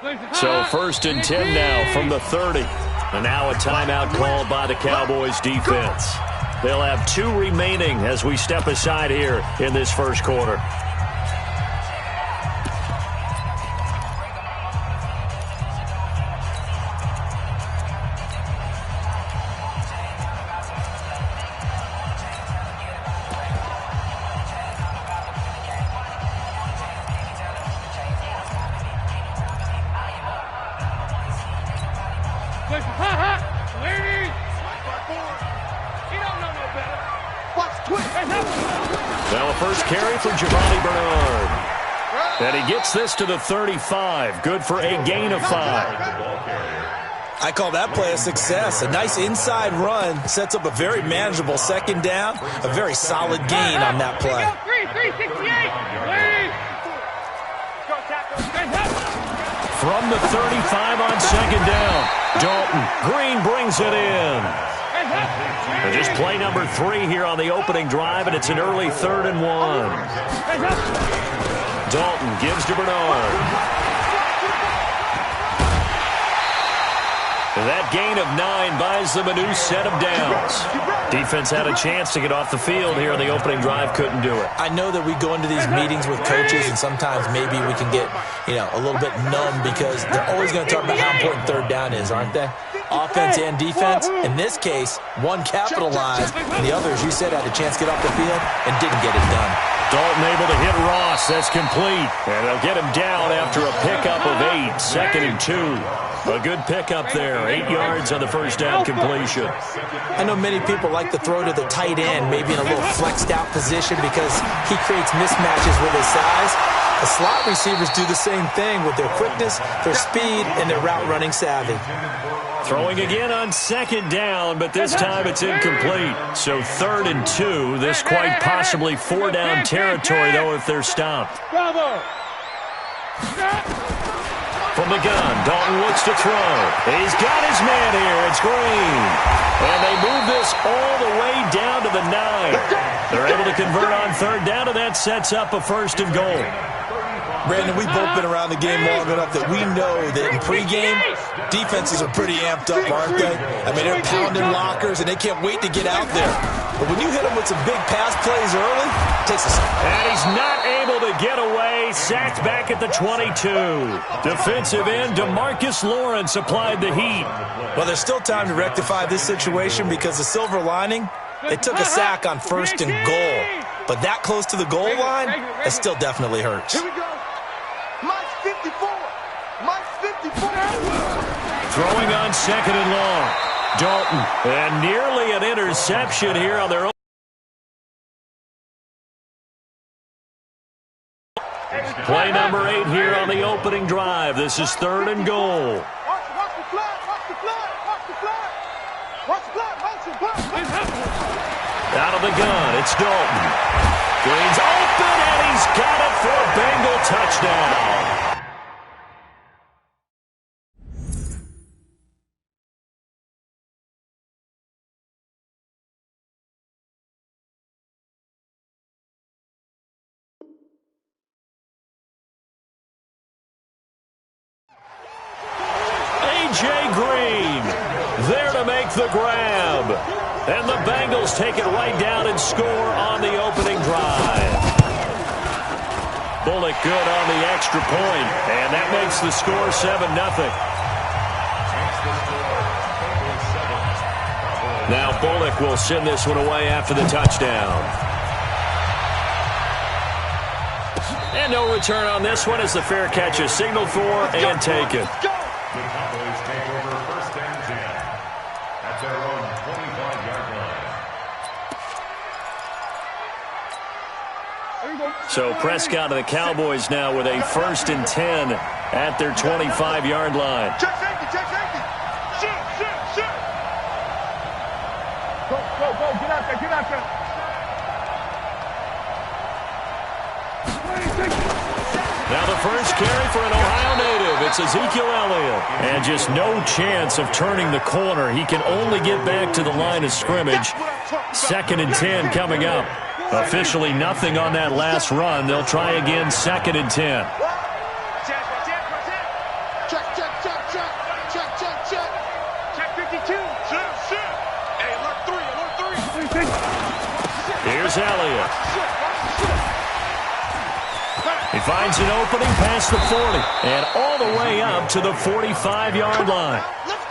So 1st and 10 now from the 30. And now a timeout called by the Cowboys defense. They'll have 2 remaining as we step aside here in this first quarter. Now a first carry for Giovanni Bernard. And he gets this to the 35. Good for a gain of 5. I call that play a success. A nice inside run sets up a very manageable 2nd down. A very solid gain on that play. From the 35 on 2nd down, Dalton Green brings it in. And just play number 3 here on the opening drive, and it's an early 3rd and 1. Dalton gives to Bernard. That gain of 9 buys them a new set of downs. Defense had a chance to get off the field here on the opening drive, couldn't do it. I know that we go into these meetings with coaches, and sometimes maybe we can get, a little bit numb because they're always going to talk about how important 3rd down is, aren't they? Offense and defense. In this case, one capitalized, and the other, as you said, had a chance to get off the field and didn't get it done. Dalton able to hit Ross. That's complete. And they'll get him down after a pickup of 8. 2nd and 2. A good pickup there. 8 yards on the first down completion. I know many people like to throw to the tight end, maybe in a little flexed out position because he creates mismatches with his size. The slot receivers do the same thing with their quickness, their speed, and their route running savvy. Throwing again on 2nd down, but this time it's incomplete. So 3rd and 2. This quite possibly 4-down territory, though, if they're stopped. From the gun, Dalton looks to throw. He's got his man here. It's Green. And they move this all the way down to the 9. They're able to convert on 3rd down, and that sets up a 1st and goal. Brandon, we've both been around the game long enough that we know that in pregame, defenses are pretty amped up, aren't they? I mean, they're pounding lockers, and they can't wait to get out there. But when you hit them with some big pass plays early, it takes a second. And he's not able to get away. Sacked back at the 22. Defensive end DeMarcus Lawrence applied the heat. Well, there's still time to rectify this situation because the silver lining, they took a sack on 1st and goal. But that close to the goal line, it still definitely hurts. Here we go. Mike's 54. Mike's 54. Throwing on 2nd and long. Dalton, and nearly an interception here on their own. Play number 8 here on the opening drive. This is 3rd and goal. Watch the flag. Watch the flag. Watch the flag. Watch the flag. Motion. Out of the gun, it's Dalton. Green's open, and he's got it for a Bengal touchdown. A.J. Green there to make the grab. And the Bengals take it right down and score on the opening drive. Bullock good on the extra point, and that makes the score 7-0. Now Bullock will send this one away after the touchdown. And no return on this one as the fair catch is signaled for and taken. So Prescott of the Cowboys now with a 1st and 10 at their 25-yard line. Check safety. Check safety. Shoot. Go. Get out there. Now the first carry for an Ohio native. It's Ezekiel Elliott. And just no chance of turning the corner. He can only get back to the line of scrimmage. 2nd and 10 coming up. Officially nothing on that last run. They'll try again 2nd and 10. Check. Here's Elliott. He finds an opening past the 40 and all the way up to the 45-yard line.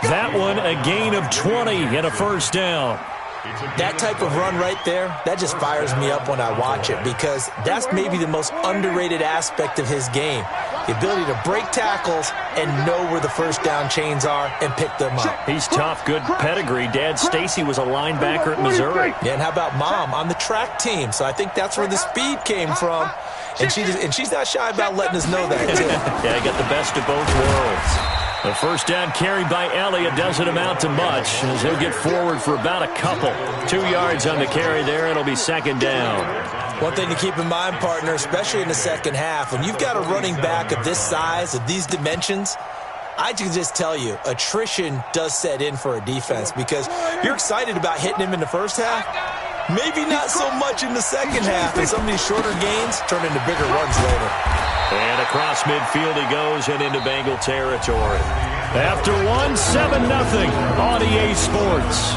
That one a gain of 20 and a first down. That type of run right there, that just fires me up when I watch it because that's maybe the most underrated aspect of his game. The ability to break tackles and know where the first down chains are and pick them up. He's tough, good pedigree. Dad, Stacy, was a linebacker at Missouri. Yeah, and how about Mom on the track team? So I think that's where the speed came from. And she's not shy about letting us know that, too. Yeah, got the best of both worlds. The first down carry by Elliott doesn't amount to much as he'll get forward for about a couple. 2 yards on the carry there. It'll be second down. One thing to keep in mind, partner, especially in the second half, when you've got a running back of this size, of these dimensions, I can just tell you, attrition does set in for a defense because you're excited about hitting him in the first half. Maybe not so much in the second half, and some of these shorter gains turn into bigger runs later. And across midfield he goes and into Bengal territory. After 1, 7-0 on EA Sports.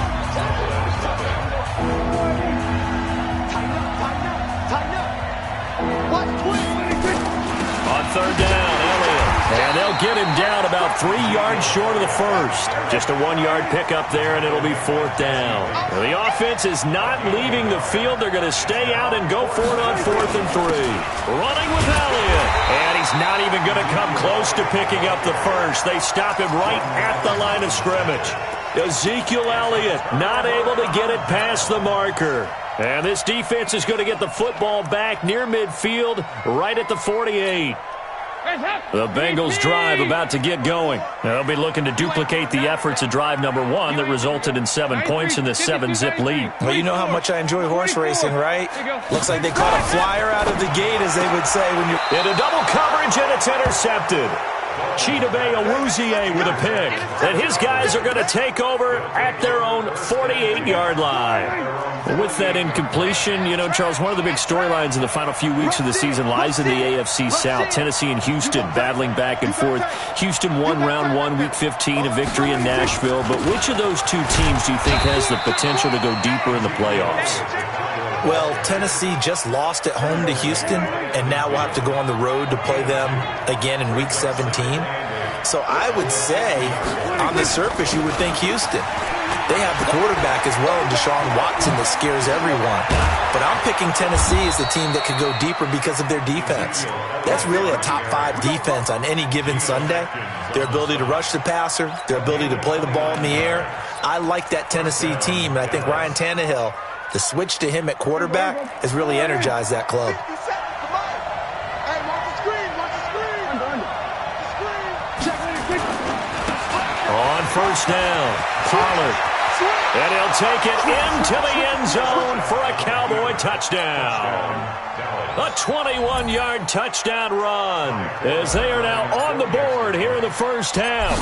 On third down, Elliott. And they'll get him down about 3 yards short of the first. Just a 1-yard pickup there, and it'll be fourth down. Now, the offense is not leaving the field. They're going to stay out and go for it on 4th and 3. Running with Elliott. And he's not even going to come close to picking up the first. They stop him right at the line of scrimmage. Ezekiel Elliott not able to get it past the marker. And this defense is going to get the football back near midfield, right at the 48. The Bengals drive about to get going. They'll be looking to duplicate the efforts of drive number 1 that resulted in 7 points in this 7-zip lead. Well, you know how much I enjoy horse racing, right? Looks like they caught a flyer out of the gate, as they would say. When you're into double coverage, and it's intercepted. Chidobe Awuzie with a pick. And his guys are going to take over at their own 48-yard line. With that incompletion, you know, Charles, one of the big storylines in the final few weeks of the season lies in the AFC South. Tennessee and Houston battling back and forth. Houston won round 1, week 15, a victory in Nashville. But which of those two teams do you think has the potential to go deeper in the playoffs? Well, Tennessee just lost at home to Houston, and now we'll have to go on the road to play them again in Week 17. So I would say, on the surface, you would think Houston. They have the quarterback as well, Deshaun Watson, that scares everyone. But I'm picking Tennessee as the team that could go deeper because of their defense. That's really a top 5 defense on any given Sunday. Their ability to rush the passer, their ability to play the ball in the air. I like that Tennessee team, and I think Ryan Tannehill, the switch to him at quarterback has really energized that club. On first down, Pollard. And he'll take it into the end zone for a Cowboy touchdown. A 21-yard touchdown run as they are now on the board here in the first half.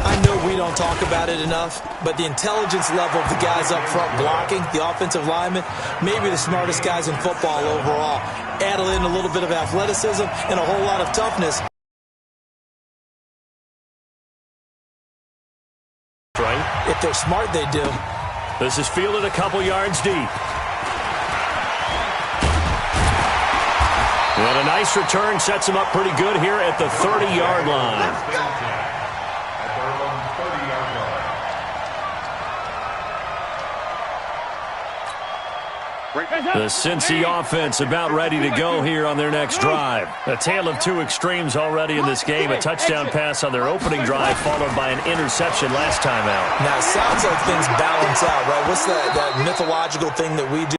I know we don't talk about it enough, but the intelligence level of the guys up front blocking, the offensive linemen, maybe the smartest guys in football overall. Add in a little bit of athleticism and a whole lot of toughness. Right? If they're smart, they do. This is fielded a couple yards deep. And a nice return sets him up pretty good here at the 30-yard line. The Cincy offense about ready to go here on their next drive. A tale of two extremes already in this game. A touchdown pass on their opening drive followed by an interception last time out. Now, it sounds like things balance out, right? What's that mythological thing that we do?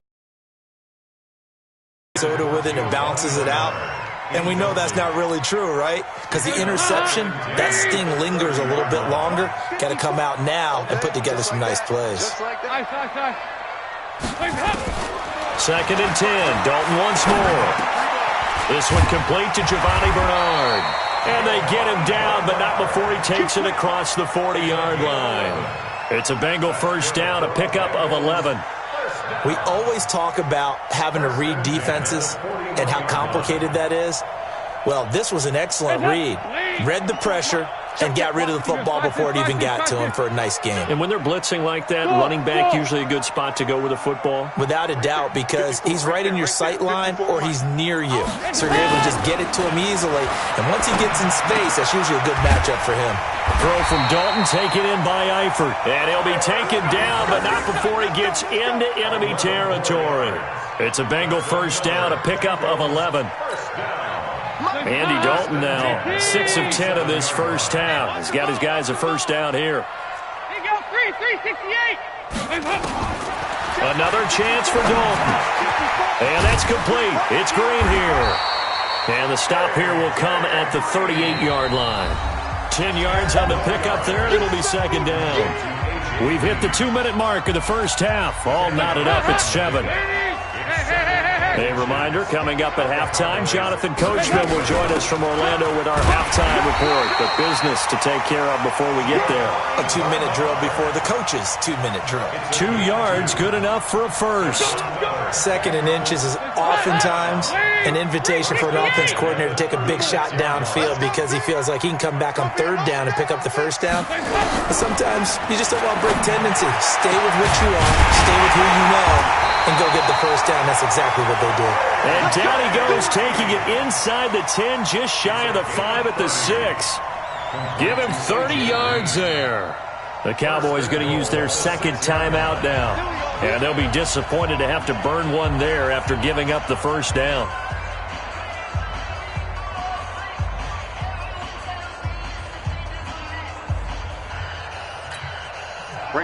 Soda with it and balances it out. And we know that's not really true, right? Because the interception, that sting lingers a little bit longer. Got to come out now and put together some nice plays. Second and 10. Dalton once more. This one complete to Giovanni Bernard. And they get him down, but not before he takes it across the 40-yard line. It's a Bengal first down, a pickup of 11. We always talk about having to read defenses and how complicated that is. Well, this was an excellent read. Read the pressure and got rid of the football before it even got to him for a nice game. And when they're blitzing like that, running back usually a good spot to go with a football? Without a doubt, because he's right in your sight line or he's near you. So you're able to just get it to him easily. And once he gets in space, that's usually a good matchup for him. Throw from Dalton, taken in by Eifert. And he'll be taken down, but not before he gets into enemy territory. It's a Bengal first down, a pickup of 11. Andy Dalton now 6 of 10 of this first half. He's got his guys a first down here. Here you go, 368. Another chance for Dalton. And that's complete. It's Green here. And the stop here will come at the 38-yard line. 10 yards on the pickup there, and it'll be second down. We've hit the 2-minute mark of the first half. All knotted up at 7. A reminder, coming up at halftime, Jonathan Coachman will join us from Orlando with our halftime report. But business to take care of before we get there. A 2-minute drill before the coach's 2-minute drill. 2 yards, good enough for a first. Second and inches is oftentimes an invitation for an offense coordinator to take a big shot downfield because he feels like he can come back on third down and pick up the first down. But sometimes you just don't want to break tendency. Stay with what you are, stay with who you know, and go get the first down. That's exactly what they did. And down he goes, taking it inside the 10, just shy of the 5 at the 6. Give him 30 yards there. The Cowboys going to use their second timeout now. And they'll be disappointed to have to burn one there after giving up the first down.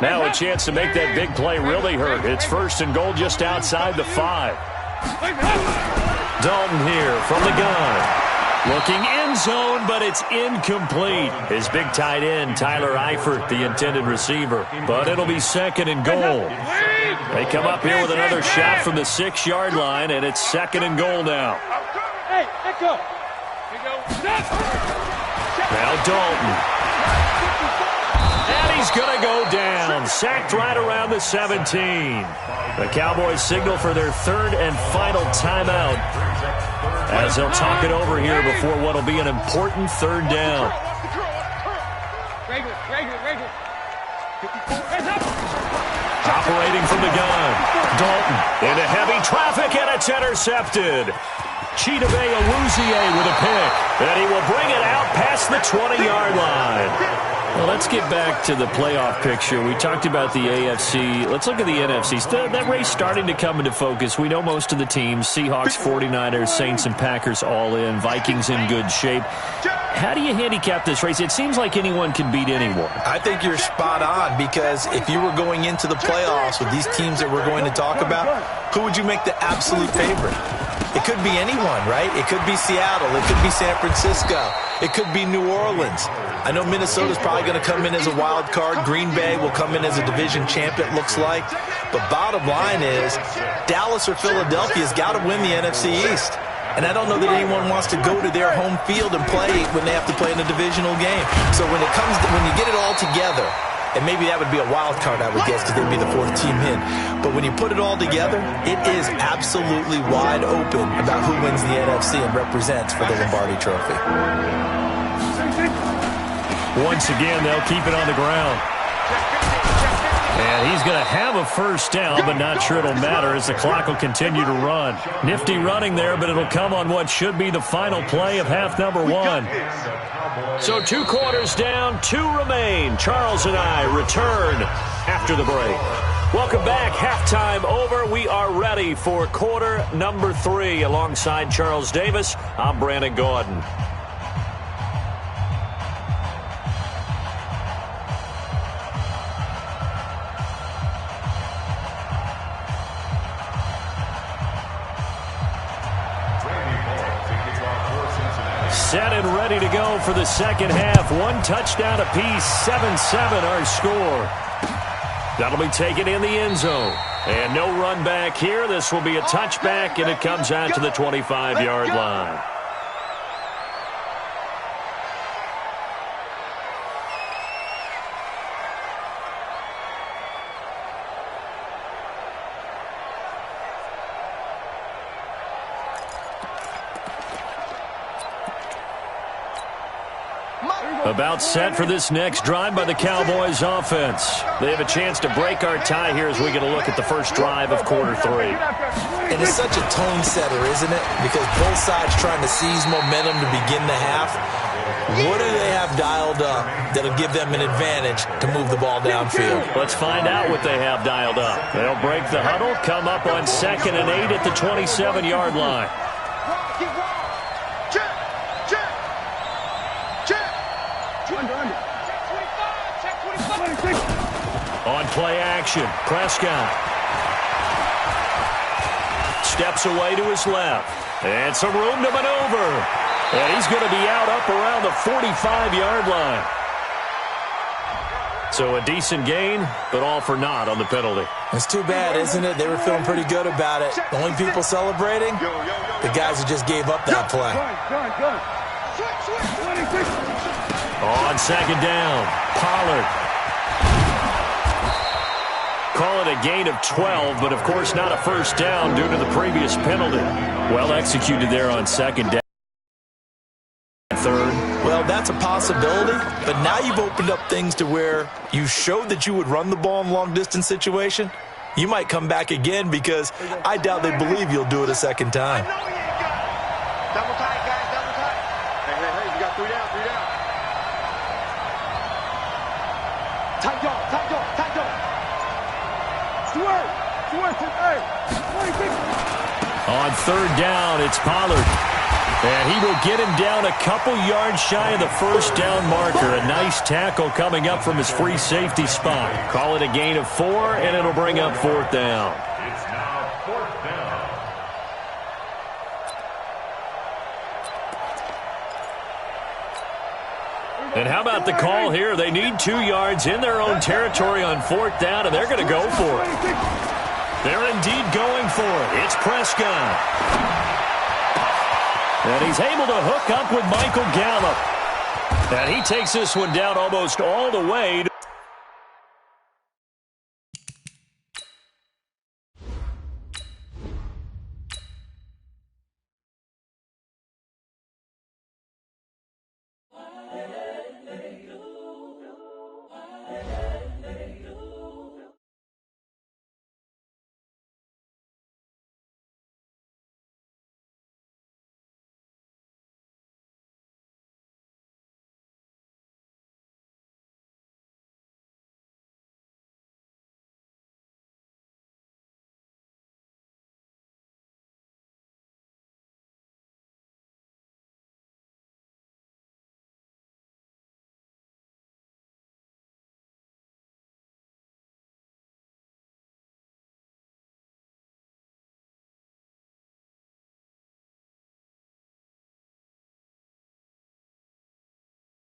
Now a chance to make that big play really hurt. It's first and goal just outside the 5. Dalton here from the gun. Looking end zone, but it's incomplete. His big tight end, Tyler Eifert, the intended receiver. But it'll be second and goal. They come up here with another shot from the 6-yard line, and it's second and goal now. Hey, let go. Now Dalton. And he's going to go down. Sacked right around the 17. The Cowboys signal for their third and final timeout as they'll talk it over here before what will be an important third down. Operating from the gun. Dalton into heavy traffic, and it's intercepted. Chidobe Awuzie with a pick, and he will bring it out past the 20-yard line. Well, let's get back to the playoff picture. We talked about the AFC. Let's look at the NFC. That race starting to come into focus. We know most of the teams, Seahawks, 49ers, Saints, and Packers all in. Vikings in good shape. How do you handicap this race? It seems like anyone can beat anyone. I think you're spot on because if you were going into the playoffs with these teams that we're going to talk about, who would you make the absolute favorite? It could be anyone, right? It could be Seattle. It could be San Francisco. It could be New Orleans. I know Minnesota's probably going to come in as a wild card. Green Bay will come in as a division champ, it looks like. But bottom line is, Dallas or Philadelphia's got to win the NFC East. And I don't know that anyone wants to go to their home field and play when they have to play in a divisional game. So when you get it all together, and maybe that would be a wild card, I would guess, because they'd be the 4th team in. But when you put it all together, it is absolutely wide open about who wins the NFC and represents for the Lombardi Trophy. Once again, they'll keep it on the ground. And he's going to have a first down, but not sure it'll matter as the clock will continue to run. Nifty running there, but it'll come on what should be the final play of half number 1. So 2 quarters down, 2 remain. Charles and I return after the break. Welcome back. Halftime over. We are ready for quarter number 3. Alongside Charles Davis, I'm Brandon Gordon. Set and ready to go for the second half. 1 touchdown apiece, 7-7 our score. That'll be taken in the end zone. And no run back here. This will be a touchback, and it comes out to the 25-yard line. About set for this next drive by the Cowboys offense. They have a chance to break our tie here as we get a look at the first drive of quarter 3. And it's such a tone setter, isn't it? Because both sides trying to seize momentum to begin the half. What do they have dialed up that'll give them an advantage to move the ball downfield? Let's find out what they have dialed up. They'll break the huddle, come up on 2nd and 8 at the 27-yard line. On play action, Prescott steps away to his left. And some room to maneuver. And he's going to be out up around the 45-yard line. So a decent gain, but all for naught on the penalty. It's too bad, isn't it? They were feeling pretty good about it. The only people celebrating, the guys who just gave up that play. On 2nd down, Pollard. Call it a gain of 12, but of course not a first down due to the previous penalty. Well executed there on 2nd down. 3rd. Well, that's a possibility, but now you've opened up things to where you showed that you would run the ball in long-distance situation. You might come back again because I doubt they believe you'll do it a second time. Double tight, guys, double tight. Hey, you got 3 down, 3 down. Tight dog, tight dog. Swerve, On 3rd down, it's Pollard. And he will get him down a couple yards shy of the first down marker. A nice tackle coming up from his free safety spot. Call it a gain of 4, and it'll bring up 4th down. It's now 4th down. And how about the call here? They need 2 yards in their own territory on 4th down, and they're going to go for it. They're indeed going for it. It's Prescott. And he's able to hook up with Michael Gallup. And he takes this one down almost all the way.